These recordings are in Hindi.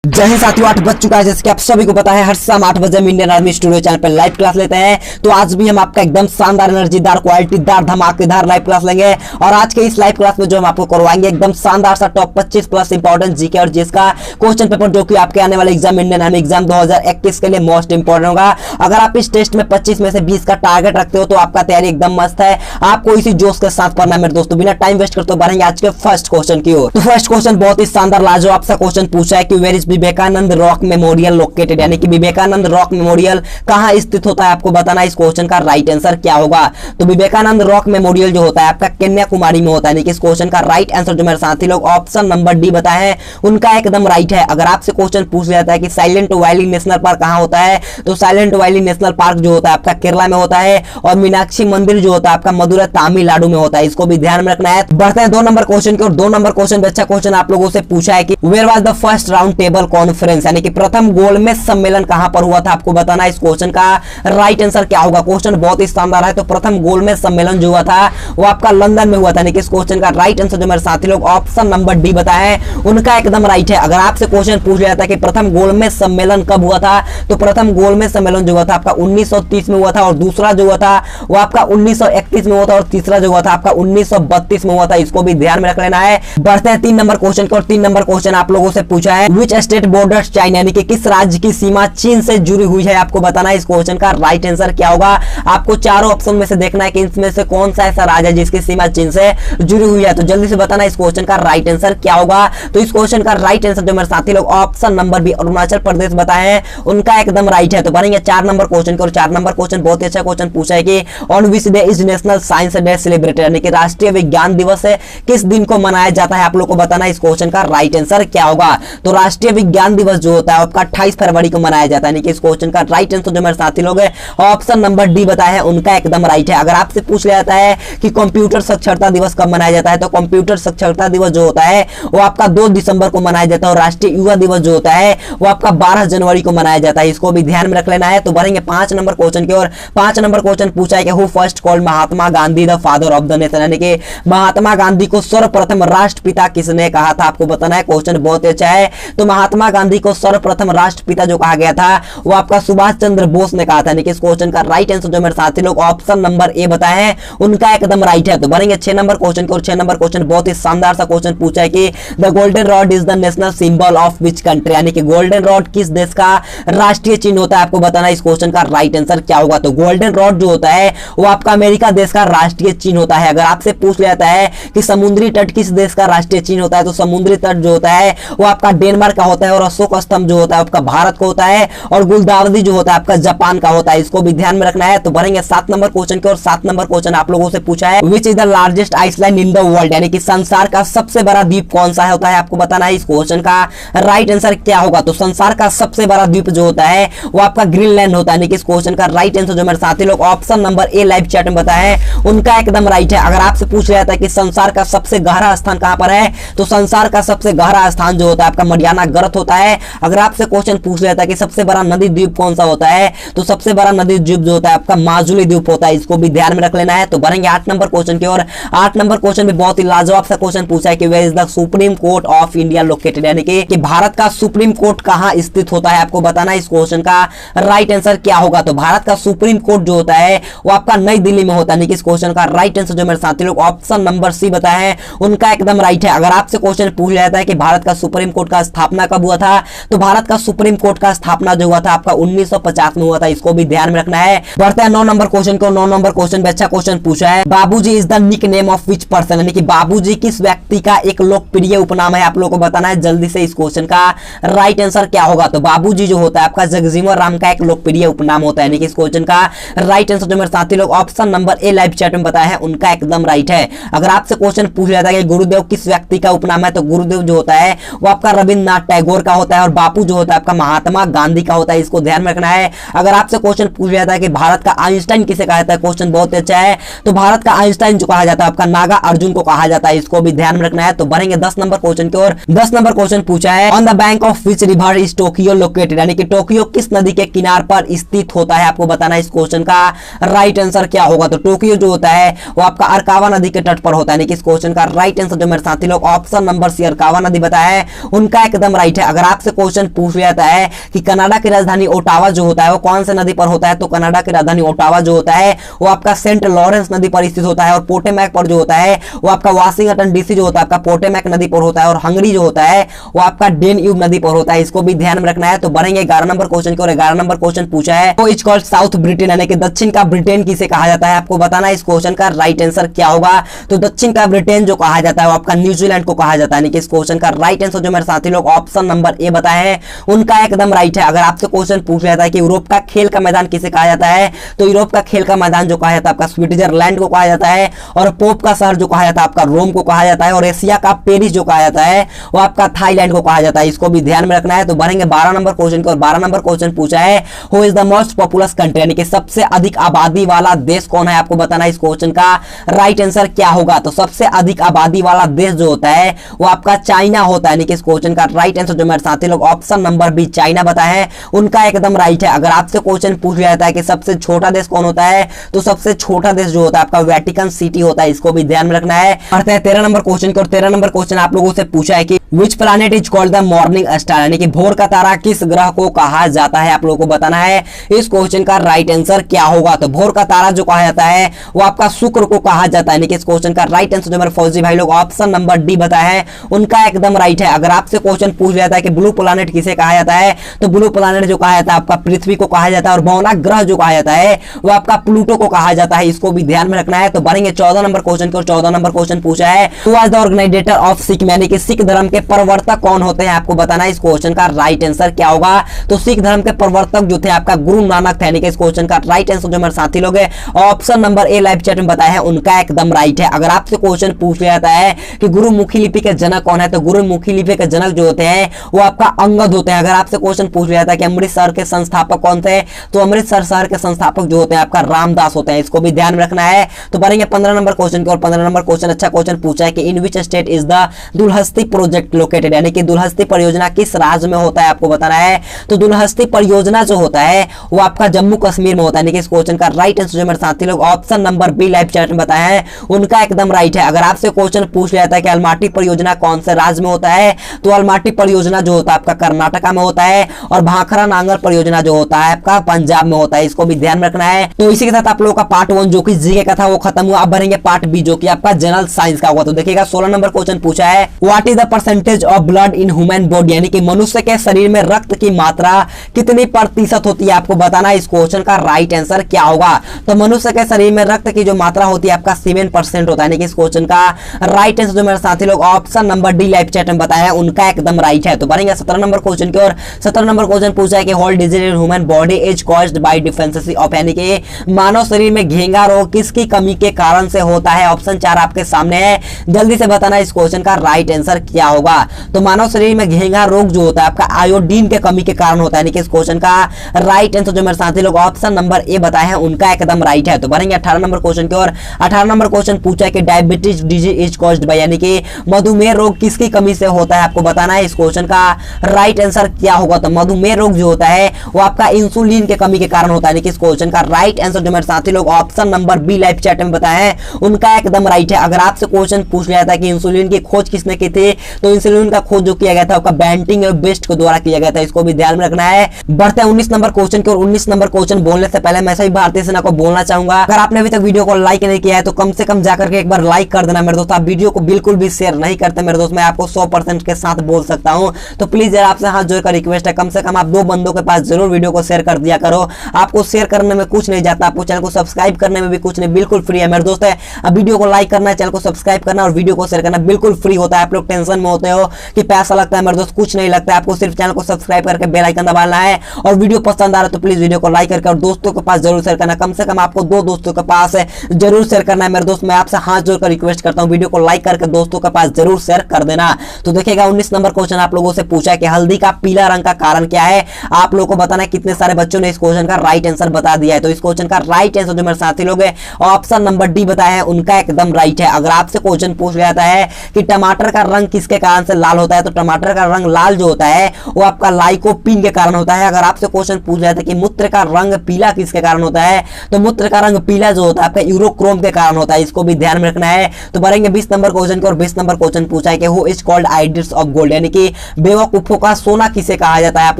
जय हिंद साथियों, 8 बज चुका है। जैसे कि आप सभी को पता है, हर शाम 8 बजे हम इंडियन आर्मी स्टूडियो चैनल पर लाइव क्लास लेते हैं। तो आज भी हम आपका एकदम शानदार, एनर्जीदार, क्वालिटीदार, धमाकेदार लाइव क्लास लेंगे। और आज के इस लाइव क्लास में जो हम आपको करवाएंगे एकदम शानदार सा टॉप 25 प्लस इंपॉर्टेंट जीके और जीएस का क्वेश्चन पेपर, जो कि आपके आने वाले एग्जाम, इंडियन आर्मी एग्जाम 2021 के लिए मोस्ट इंपॉर्टेंट होगा। अगर आप इस टेस्ट में 25 में से 20 का टारगेट रखते हो तो आपका तैयारी एकदम मस्त है। आपको इसी जोश के साथ पढ़ना है मेरे दोस्तों। बिना टाइम वेस्ट करते बढ़ेंगे आज के फर्स्ट क्वेश्चन की ओर। तो फर्स्ट क्वेश्चन बहुत ही शानदार, लाजवाब सा क्वेश्चन पूछा है कि where is Vivekananda Rock Memorial located, यानी कि विवेकानंद रॉक मेमोरियल कहां स्थित होता है, आपको बताना। इस क्वेश्चन का राइट आंसर क्या होगा? तो विवेकानंद रॉक मेमोरियल जो होता है आपका कन्याकुमारी में होता है। इस क्वेश्चन का राइट आंसर जो मेरे साथी लोग ऑप्शन नंबर डी बताए हैं, उनका एकदम राइट है। अगर आपसे क्वेश्चन पूछ जाता है कि साइलेंट वैली नेशनल पार्क कहां होता है, तो साइलेंट वैली नेशनल पार्क जो होता है आपका केरला में होता है। और मीनाक्षी मंदिर जो होता है आपका मदुरै तमिलनाडु में होता है। इसको भी ध्यान में रखना है। बढ़ते हैं 2 नंबर क्वेश्चन की और 2 नंबर क्वेश्चन भी अच्छा क्वेश्चन आप लोगों से पूछा है कि where was the first Round Table Conference, यानी कि प्रथम गोलमेज सम्मेलन कहां पर हुआ था, आपको बताना। इस क्वेश्चन का राइट आंसर क्या होगा? क्वेश्चन बहुत ही शानदार है। तो प्रथम गोलमेज सम्मेलन जो हुआ था वो आपका लंदन में हुआ था। इस क्वेश्चन का राइट आंसर जो मेरे साथी लोग ऑप्शन नंबर डी बताए, उनका एकदम राइट है। अगर आपसे क्वेश्चन पूछ लिया था कि प्रथम गोलमेज सम्मेलन कब हुआ था, तो प्रथम गोलमेज सम्मेलन जो हुआ था आपका 1930 में हुआ था, और दूसरा जो हुआ था वो आपका 1931 में हुआ था, और तीसरा जो हुआ था आपका 1932 में हुआ था। इसको भी ध्यान में रख लेना है। बढ़ते हैं 3 नंबर क्वेश्चन की और 3 नंबर क्वेश्चन आप लोगों से पूछा है विच स्टेट बॉर्डर्स चाइना, यानी कि किस राज्य की सीमा चीन से जुड़ी हुई है, आपको बताना। इस क्वेश्चन का राइट आंसर क्या होगा? आपको चारों ऑप्शन में से देखना है कि इसमें से कौन सा ऐसा राज्य है जिसकी सीमा चीन से जुड़ी हुई है। तो जल्दी से बताना इस क्वेश्चन का राइट आंसर क्या होगा। तो इस क्वेश्चन का राइट आंसर जो मेरे साथी लोग option number B Arunachal Pradesh बताए हैं, उनका एकदम राइट है। तो बढ़ेंगे 4 नंबर क्वेश्चन की और 4 नंबर क्वेश्चन बहुत ही अच्छा क्वेश्चन पूछा है कि on which day is national science day celebrated, यानी कि राष्ट्रीय विज्ञान दिवस है किस दिन को मनाया जाता है, आप लोग को बताना। इस क्वेश्चन का राइट आंसर क्या होगा? तो राष्ट्रीय विज्ञान दिवस जो होता है आपका 28 फरवरी को मनाया जाता है। इस क्वेश्चन का राइट आंसर जो मेरे साथी लोग ऑप्शन नंबर डी बताए हैं, उनका एकदम राइट है। अगर आपसे पूछ लिया जाता है कि कंप्यूटर साक्षरता दिवस कब मनाया जाता है, तो कंप्यूटर साक्षरता दिवस जो होता है वो आपका 2 दिसंबर को मनाया जाता है। और राष्ट्रीय युवा दिवस जो होता है वो आपका 12 जनवरी को मनाया जाता है। इसको भी ध्यान में रख लेना है। तो बढ़ेंगे 5 नंबर क्वेश्चन की और 5 नंबर क्वेश्चन पूछा है कि who first called Mahatma Gandhi the father of the nation, यानी कि महात्मा गांधी को सर्वप्रथम राष्ट्रपिता किसने कहा था, आपको बताना है। क्वेश्चन बहुत अच्छा है। तो महात्मा गांधी को सर्वप्रथम राष्ट्रपिता जो कहा गया था वो आपका सुभाष चंद्र बोस ने कहा था। इस क्वेश्चन का राइट आंसर जो मेरे साथी लोग ऑप्शन नंबर ए बताए हैं, उनका एकदम राइट है। तो बढ़ेंगे 6 नंबर क्वेश्चन की और 6 नंबर क्वेश्चन बहुत ही शानदार सा क्वेश्चन पूछा है कि the golden rod is the national symbol of which country, यानी कि गोल्डन रॉड किस देश का राष्ट्रीय चिन्ह होता है, आपको बताना। इस क्वेश्चन का राइट आंसर क्या होगा? तो गोल्डन रॉड जो होता है वो आपका अमेरिका देश का राष्ट्रीय चिन्ह होता है। अगर आपसे पूछ लिया जाता है कि समुद्री तट किस देश का राष्ट्रीय चिन्ह होता है, तो समुद्री तट जो होता है वो आपका डेनमार्क का होता है। और अशोक स्तंभ जो होता है आपका भारत का होता है। और गुलदावरी जो होता है आपका जापान का होता है। इसको भी ध्यान में रखना है। तो बढ़ेंगे 7 नंबर क्वेश्चन की और 7 नंबर क्वेश्चन आप लोगों से पूछा है which is the largest island in the world, यानी कि संसार का सबसे बड़ा द्वीप कौन सा होता है, आपको बताना है। इस क्वेश्चन का राइट आंसर क्या होगा? तो संसार का सबसे बड़ा द्वीप जो होता है वो आपका ग्रीनलैंड होता है। इस क्वेश्चन का राइट आंसर जो मेरे साथी लोग option number A live chat में बताया है, उनका एकदम राइट है। अगर आपसे पूछ लिया जाता है कि संसार का सबसे गहरा स्थान कहां पर है, तो संसार का सबसे गहरा स्थान जो होता है आपका मरियाना गर्त होता है। अगर आपसे क्वेश्चन पूछ लिया जाता है कि सबसे बड़ा नदी द्वीप कौन सा होता है, तो सबसे बड़ा नदी द्वीप जो होता है आपका माजुली द्वीप होता है। इसको भी ध्यान में रख लेना है। तो बढ़ेंगे 8 नंबर क्वेश्चन की और 8 नंबर क्वेश्चन भी बहुत ही लाजवाब सा क्वेश्चन पूछा है कि where is the Supreme Court of India located, यानी कि भारत का सुप्रीम कोर्ट कहां स्थित होता है, आपको बताना। इस क्वेश्चन का राइट आंसर क्या होगा? तो भारत का सुप्रीम कोर्ट जो होता है वो आपका नई दिल्ली में होता है। इस क्वेश्चन का राइट आंसर जो मेरे साथी लोग ऑप्शन नंबर सी बताए हैं, उनका एकदम राइट है। अगर आपसे क्वेश्चन पूछ लिया जाता है कि भारत का सुप्रीम कोर्ट का स्थापना कब हुआ था, तो भारत का सुप्रीम कोर्ट का स्थापना जो हुआ था आपका 1950 में हुआ था। इसको भी ध्यान में रखना है। बढ़ते हैं 9 नंबर क्वेश्चन को। 9 नंबर क्वेश्चन भी अच्छा क्वेश्चन पूछा है Babuji is the nickname of which person, यानी कि बाबूजी किस व्यक्ति का एक लोकप्रिय उपनाम है, आप लोगों को बताना है। जल्दी से इस क्वेश्चन का राइट आंसर क्या होगा? तो बाबूजी जो होता है आपका जगजीवन राम का एक लोकप्रिय उपनाम होता है। इस क्वेश्चन का राइट आंसर जो मेरे साथी लोग option number A live chat में बताया है, उनका एकदम राइट है। अगर आपसे क्वेश्चन पूछ लिया जाता है कि गुरुदेव किस व्यक्ति का उपनाम है, तो गुरुदेव जो होता है वो आपका रविंद्रनाथ टैगोर का होता है। और बापू जो होता है आपका महात्मा गांधी का होता है। इसको ध्यान में रखना है। अगर आपसे क्वेश्चन पूछ लिया जाता है कि भारत का आइंस्टाइन किसे कहा जाता है, क्वेश्चन बहुत अच्छा है। तो भारत का आइंस्टाइन जो कहा जाता है आपका नागा अर्जुन को कहा जाता है। इसको भी ध्यान में रखना है। तो बढ़ेंगे 10 नंबर क्वेश्चन की और 10 नंबर क्वेश्चन पूछा है on the bank of which river is Tokyo located, यानी कि टोक्यो किस नदी के किनार पर स्थित होता है, आपको बताना। इस क्वेश्चन का राइट आंसर क्या होगा? तो टोक्यो जो होता है वो आपका अरकावा नदी के तट पर होता है। इस क्वेश्चन का राइट आंसर जो मेरे साथी लोग ऑप्शन नंबर सी अरकावा नदी बताया है, उनका एकदम राइट राइट है। अगर आपसे क्वेश्चन पूछ लिया जाता है कि कनाडा की राजधानी ओटावा जो होता है वो कौन से नदी पर होता है, तो कनाडा की राजधानी ओटावा जो होता है वो आपका सेंट लॉरेंस नदी पर स्थित होता है, और पोटेमैक पर जो होता है वो आपका वाशिंगटन डीसी जो होता है आपका पोटेमैक नदी पर होता है, और हंगरी जो होता है वो आपका डेन्यूब नदी पर होता है। इसको भी ध्यान में रखना है। तो बढ़ेंगे 11 नंबर क्वेश्चन की ओर। 11 नंबर क्वेश्चन पूछा है वो इज कॉल्ड साउथ ब्रिटेन, यानी कि दक्षिण का ब्रिटेन किसे कहा जाता है, आपको बताना है इस क्वेश्चन का राइट आंसर क्या होगा। तो दक्षिण का ब्रिटेन जो कहा जाता है वो आपका न्यूजीलैंड को कहा जाता है, यानी कि इस क्वेश्चन का राइट आंसर जो मेरे साथी लोग ऑप्शन नंबर ए बताए हैं उनका एकदम राइट है। अगर आपसे क्वेश्चन पूछ लिया जाता है कि यूरोप का खेल का मैदान किसे कहा जाता है, तो यूरोप का खेल का मैदान जो कहा जाता है आपका स्विट्जरलैंड को कहा जाता है, और पोप का शहर जो कहा जाता है आपका रोम को कहा जाता है, और एशिया का पेरिस जो कहा जाता है वो आपका थाईलैंड को कहा जाता है। इसको भी ध्यान में रखना है। तो बढ़ेंगे 12 नंबर क्वेश्चन की ओर। 12 नंबर क्वेश्चन पूछा है who is the most populous country, यानी कि सबसे अधिक आबादी वाला देश कौन है, आपको बताना है इस क्वेश्चन का राइट आंसर क्या होगा। तो सबसे अधिक आबादी वाला देश जो होता है वो आपका चाइना होता है, यानी कि इस क्वेश्चन का राइट आंसर जो मेरे साथी लोग ऑप्शन नंबर बी चाइना बताए हैं उनका एकदम राइट है। अगर आपसे क्वेश्चन पूछ लिया जाता है कि सबसे छोटा देश कौन होता है, तो सबसे छोटा देश जो होता है आपका वेटिकन सिटी होता है। इसको भी ध्यान में रखना है। बढ़ते हैं 13 नंबर क्वेश्चन की ओर। 13 नंबर क्वेश्चन आप लोगों से पूछा है कि which planet is called the morning star, यानी कि भोर का तारा किस ग्रह को कहा जाता है, आप लोगों को बताना है इस क्वेश्चन का राइट आंसर क्या होगा। तो भोर का तारा जो कहा जाता है वो आपका शुक्र को कहा जाता है, यानी कि इस क्वेश्चन का राइट आंसर जो मेरे फौजी भाई लोग ऑप्शन नंबर डी बताया है उनका एकदम राइट है। अगर आपसे क्वेश्चन पूछ लिया जाता है कि ब्लू प्लैनेट किसे कहा जाता है, तो ब्लू प्लैनेट जो कहा जाता है आपका पृथ्वी को कहा जाता है, और बौना ग्रह जो कहा जाता है वो आपका प्लूटो को कहा जाता है। इसको भी ध्यान में रखना है। तो बढ़ेंगे 14 नंबर क्वेश्चन को। 14 नंबर क्वेश्चन पूछा है who was the organiser of Sikh, यानी कि सिख धर्म के प्रवर्तक कौन होते हैं, आपको बताना है इस क्वेश्चन का राइट आंसर क्या होगा। तो सिख धर्म के प्रवर्तक जो थे आपका गुरु नानक थे, यानी कि इस क्वेश्चन का राइट आंसर जो मेरे साथी लोग हैं option number A live chat में बताया है उनका एकदम राइट है। अगर आपसे क्वेश्चन पूछ लिया जाता है कि गुरुमुखी लिपि के जनक कौन है, तो गुरुमुखी लिपि के जनक जो होते हैं वो आपका अंगद होते हैं। अगर आपसे क्वेश्चन पूछ लिया जाता है कि अमृतसर के संस्थापक कौन थे, तो अमृतसर शहर के संस्थापक जो होते हैं आपका रामदास होते हैं। इसको भी ध्यान में रखना है। तो बढ़ेंगे 15 नंबर क्वेश्चन की ओर। 15 नंबर क्वेश्चन अच्छा क्वेश्चन पूछा है कि in which state is the Dulhasti project located, यानी कि दुलहस्ती परियोजना किस राज्य में होता है, आपको बताना है। तो दुलहस्ती परियोजना जो होता है वो आपका जम्मू कश्मीर में होता है, यानी कि इस क्वेश्चन का राइट आंसर जो मेरे साथी लोग option number B live chat में बताया है उनका एकदम राइट है। अगर आपसे क्वेश्चन पूछ लिया जाता है कि अलमाटी परियोजना कौन से राज्य में होता है, तो अलमाटी परियोजना जो होता है आपका कर्नाटका में होता है, और भाखरा नांगल परियोजना जो होता है आपका पंजाब में होता है। इसको भी ध्यान में रखना है। तो इसी के साथ आप लोगों का पार्ट 1 जो कि जीके का था वो खत्म हुआ। अब भरेंगे पार्ट बी जो कि आपका जनरल साइंस का हुआ। तो देखिएगा 16 नंबर क्वेश्चन पूछा है what is the percentage of blood in human body, यानी कि मनुष्य के शरीर में रक्त की मात्रा कितनी प्रतिशत होती है, आपको बताना है इस क्वेश्चन का राइट आंसर क्या होगा। तो मनुष्य के शरीर में रक्त की जो मात्रा होती है आपका 7% होता है, यानी कि इस क्वेश्चन का राइट आंसर जो मेरे साथी लोग option number D live chat में बताया है उनका एकदम राइट है। तो बढ़ेंगे 17 नंबर क्वेश्चन की ओर। 17 नंबर क्वेश्चन पूछा है कि whole disease in human body is caused by deficiency of, यानी कि मानव शरीर में घेंगा रोग किसकी कमी के कारण से होता है। ऑप्शन 4 आपके सामने है, जल्दी से बताना इस क्वेश्चन का राइट आंसर क्या होगा। तो मानव शरीर में घेंगा रोग जो होता है आपका आयोडीन के कमी के कारण होता है, यानी कि इस क्वेश्चन का राइट आंसर जो मेरे साथी लोग ऑप्शन नंबर ए बताए हैं उनका एकदम राइट है। तो बढ़ेंगे 18 नंबर क्वेश्चन की ओर। 18 नंबर क्वेश्चन पूछा है कि diabetes disease is caused bye, यानी कि मधुमेह रोग किसकी कमी से होता है, आपको बताना है इस क्वेश्चन का राइट आंसर क्या होगा। तो मधुमेह रोग जो होता है वो आपका इंसुलिन के कमी के कारण होता है, यानी कि इस क्वेश्चन का राइट आंसर जो मेरे साथी लोग option number B live chat में बताए हैं उनका एकदम राइट है। अगर आपसे क्वेश्चन पूछ लिया था कि इंसुलिन की खोज किसने की थी, तो इंसुलिन का खोज जो किया गया था आपका बेंटिंग और बेस्ट के द्वारा किया गया था। इसको भी ध्यान में रखना है। बढ़ते हैं 19 नंबर क्वेश्चन की ओर। 19 नंबर क्वेश्चन बोलने से पहले मैं सभी भारतीय सेना को बोलना चाहूंगा, अगर आपने अभी तक वीडियो को लाइक नहीं किया है तो कम से कम जाकर के एक बार लाइक कर देना मेरे दोस्त। आप वीडियो को बिल्कुल भी शेयर नहीं करते मेरे दोस्त, मैं आपको 100% के साथ बोल सकता हूं। तो प्लीज यार आपसे हाथ जोड़कर रिक्वेस्ट है, कम से कम आप 2 बंदों के पास जरूर वीडियो को शेयर कर दिया करो। आपको शेयर करने में कुछ नहीं जाता, आपको चैनल को सब्सक्राइब करने में भी कुछ नहीं, बिल्कुल फ्री है मेरे दोस्त है। अब वीडियो को लाइक करना है, चैनल को सब्सक्राइब करना और वीडियो को शेयर करना बिल्कुल फ्री होता है। आप लोग टेंशन में होते हो कि पैसा लगता है, मेरे दोस्त कुछ नहीं लगता है। आपको सिर्फ चैनल को सब्सक्राइब करके बेल आइकन दबाना है, और वीडियो पसंद आ रहा है तो प्लीज वीडियो को लाइक करके और दोस्तों के पास जरूर शेयर करना। कम से कम आपको 2 दोस्तों के पास जरूर शेयर करना है मेरे दोस्त। मैं आपसे हाथ जोड़कर रिक्वेस्ट करता हूं वीडियो को लाइक करके दोस्तों के पास जरूर शेयर कर देना। तो देखिएगा 19 नंबर क्वेश्चन आप लोगों से पूछा है कि हल्दी का पीला रंग का कारण क्या है, आप लोगों को बताना है। कितने सारे बच्चों ने इस क्वेश्चन का राइट आंसर बता दिया है। तो इस क्वेश्चन का राइट आंसर जो मेरे साथी लोग हैं ऑप्शन नंबर डी बताया है उनका एकदम राइट है। अगर आपसे क्वेश्चन पूछ लिया जाता है कि टमाटर का रंग किसके कारण से लाल होता है, तो टमाटर का रंग लाल जो होता है वो आपका लाइकोपीन के कारण होता है। अगर आपसे क्वेश्चन पूछ लिया जाता है कि मूत्र का रंग पीला किसके कारण होता है, तो मूत्र का रंग पीला जो होता है आपका यूरोक्रोम के कारण होता है। इसको भी ध्यान में रखना है। तो बढ़ेंगे 20 नंबर क्वेश्चन को, और 20 नंबर क्वेश्चन पूछा है कि who is called ideals of gold, यानी कि बेवकूफों का सोना किसे कहा जाता है, आप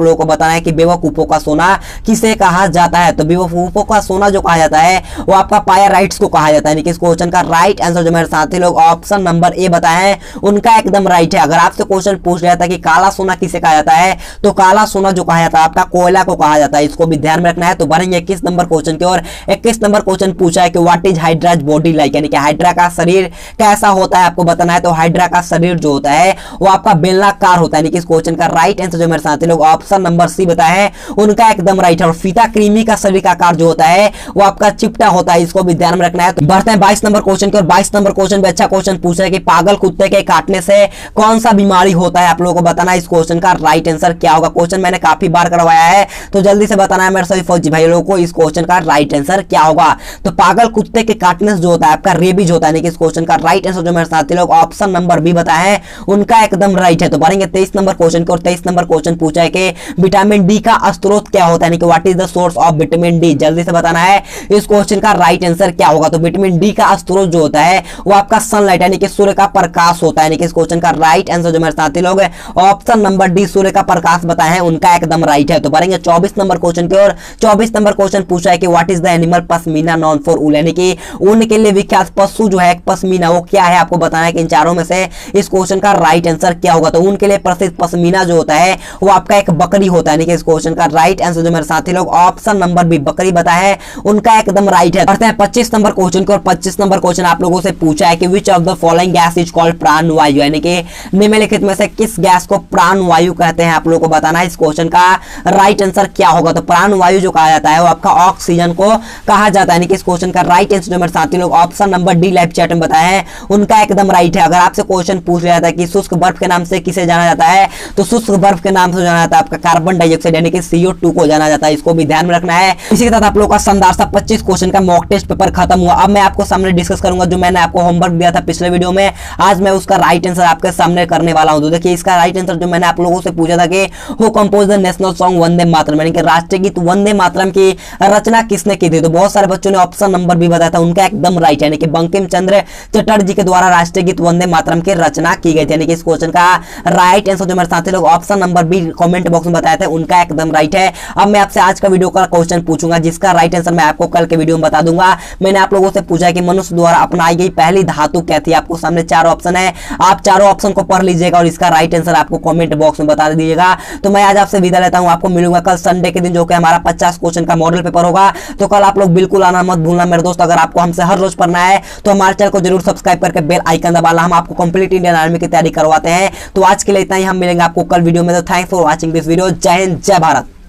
लोगों को बताना है कि बेवकूफों का सोना किसे कहा जाता है। तो बेवकूफों का सोना जो कहा जाता है वो आपका पायराइट्स को कहा जाता है। इस क्वेश्चन का राइट आंसर जो मेरे साथी लोग ऑप्शन नंबर ए बताए हैं उनका एकदम राइट है। अगर आपसे क्वेश्चन पूछ लिया था कि काला सोना किसे कहा जाता है, तो काला सोना जो कहा जाता है आपका कोयला को कहा जाता है, इसको भी ध्यान में रखना है। तो बढ़ेंगे 21 नंबर क्वेश्चन की ओर। 21 नंबर क्वेश्चन पूछा है कि व्हाट इज हाइड्राज बॉडी लाइक, यानी कि हाइड्रा का शरीर कैसा होता है आपको बताना है। तो हाइड्रा का शरीर जो होता है वो आपका बेलनाकार होता है। यानी कि इस क्वेश्चन का राइट आंसर जो मेरे साथी लोग ऑप्शन नंबर सी बताए हैं उनका एकदम राइट है। और फीता कृमि का शरीर का आकार जो होता है वो आपका चिपटा होता है, इसको भी ध्यान में रखना है। तो बढ़ते हैं 22 नंबर क्वेश्चन की ओर। 22 नंबर क्वेश्चन भी अच्छा क्वेश्चन पूछा है कि पागल कुत्ते के काटने से कौन सा बीमारी होता है, आप लोगों को बताना है इस क्वेश्चन का राइट आंसर क्या होगा। क्वेश्चन मैंने काफी बार करवाया है तो जल्दी से बताना है मेरे सभी फौजी भाई लोगों को इस क्वेश्चन का राइट आंसर क्या होगा। तो पागल कुत्ते के काटने से जो होता है आपका रेबीज होता है। यानी कि इस क्वेश्चन का राइट आंसर जो मेरे साथी लोग ऑप्शन नंबर बी बताए हैं उनका एकदम राइट है। तो बढ़ेंगे 23 नंबर क्वेश्चन को। 23 नंबर क्वेश्चन पूछा है कि विटामिन डी का स्रोत क्या होता है, यानी कि what is the source of vitamin D. जल्दी से बताना है इस क्वेश्चन का राइट आंसर क्या होगा। तो विटामिन डी का स्रोत जो होता है वो आपका सनलाइट यानी कि सूर्य का प्रकाश होता है। यानी कि इस क्वेश्चन का राइट आंसर जो मेरे साथी लोग ऑप्शन नंबर डी सूर्य का प्रकाश बताए हैं उनका एकदम राइट है। तो बढ़ेंगे 24 नंबर क्वेश्चन की ओर। 24 नंबर क्वेश्चन पूछा है कि what is the animal pashmina known for wool, यानी कि ऊन के लिए विख्यात पशु जो है पश्मीना वो क्या है, आपको बताना है कि इन चारों में से इस क्वेश्चन का राइट आंसर क्या होगा। तो ऊन के लिए प्रसिद्ध पश्मीना जो होता है वो आपका एक बकरी होता है। यानी कि इस क्वेश्चन का राइट आंसर जो मेरे साथी लोग ऑप्शन नंबर बी बकरी बताया है उनका एकदम राइट है। बढ़ते हैं 25 नंबर क्वेश्चन को। और 25 नंबर क्वेश्चन आप लोगों से पूछा है कि which of the following gas is called प्राणवायु, यानी कि निम्नलिखित में से किस गैस को प्राणवायु कहते हैं, आप लोगों को बताना है इस क्वेश्चन का राइट आंसर क्या होगा। तो प्राणवायु जो कहा जाता है वो आपका ऑक्सीजन को कहा जाता है। यानी कि इस क्वेश्चन का राइट आंसर जो मेरे साथी लोग option number D live chat में बताए हैं उनका एकदम राइट है। अगर आपसे क्वेश्चन पूछ लिया जाता है कि शुष्क बर्फ के नाम से किसे जाना जाता है, तो शुष्क बर्फ के नाम से जाना जाता है आपका कार्बन डाइऑक्साइड यानी कि CO2 को जाना जाता है, इसको भी ध्यान में रखना है। इसी के साथ आप लोगों का शानदार सा 25 क्वेश्चन का मॉक टेस्ट पेपर खत्म हुआ। अब मैं आपको सामने डिस्कस करूंगा जो मैंने आपको होमवर्क दिया था पिछले वीडियो में, आज मैं उसका राइट आंसर आपके सामने करने वाला हूं। तो देखिए इसका राइट आंसर जो मैंने आप लोगों से पूछा था कि who compose the national song Vande Mataram, यानी कि राष्ट्रीय गीत वंदे मातरम की रचना किसने की थी। तो बहुत सारे बच्चों ने ऑप्शन नंबर भी बताया था उनका एकदम राइट है, यानी कि बंकिम चंद्र चटर्जी के द्वारा राष्ट्रीय गीत वंदे मातरम की रचना की गई थी। यानी कि इस क्वेश्चन का राइट आंसर जो मेरे साथी लोग option number B comment box में बताए थे उनका एकदम राइट है। अब मैं आपसे आज का वीडियो का क्वेश्चन पूछूंगा जिसका राइट आंसर मैं आपको कल के वीडियो में बता दूंगा। मैंने आप लोगों से पूछा कि मनुष्य द्वारा अपनाई गई पहली धातु क्या थी। आपको सामने चार ऑप्शन है, आप चारों ऑप्शन को पढ़ लीजिएगा और इसका राइट आंसर आपको कमेंट बॉक्स में बता दीजिएगा। तो मैं आज आपसे विदा लेता हूं, आपको मिलूंगा कल संडे के दिन जो कि हमारा 50 क्वेश्चन का मॉडल पेपर होगा। तो कल आप लोग बिल्कुल आना मत भूलना मेरे दोस्त। अगर आपको हमसे हर रोज पढ़ना है तो हमारे चैनल को जरूर सब्सक्राइब करके बेल आइकन दबाना, हम आपको कंप्लीट इंडियन आर्मी की तैयारी करवाते हैं। तो आज के लिए इतना ही, हम मिलेंगे आपको कल वीडियो में। तो thanks for watching this video. जय हिंद, जय भारत।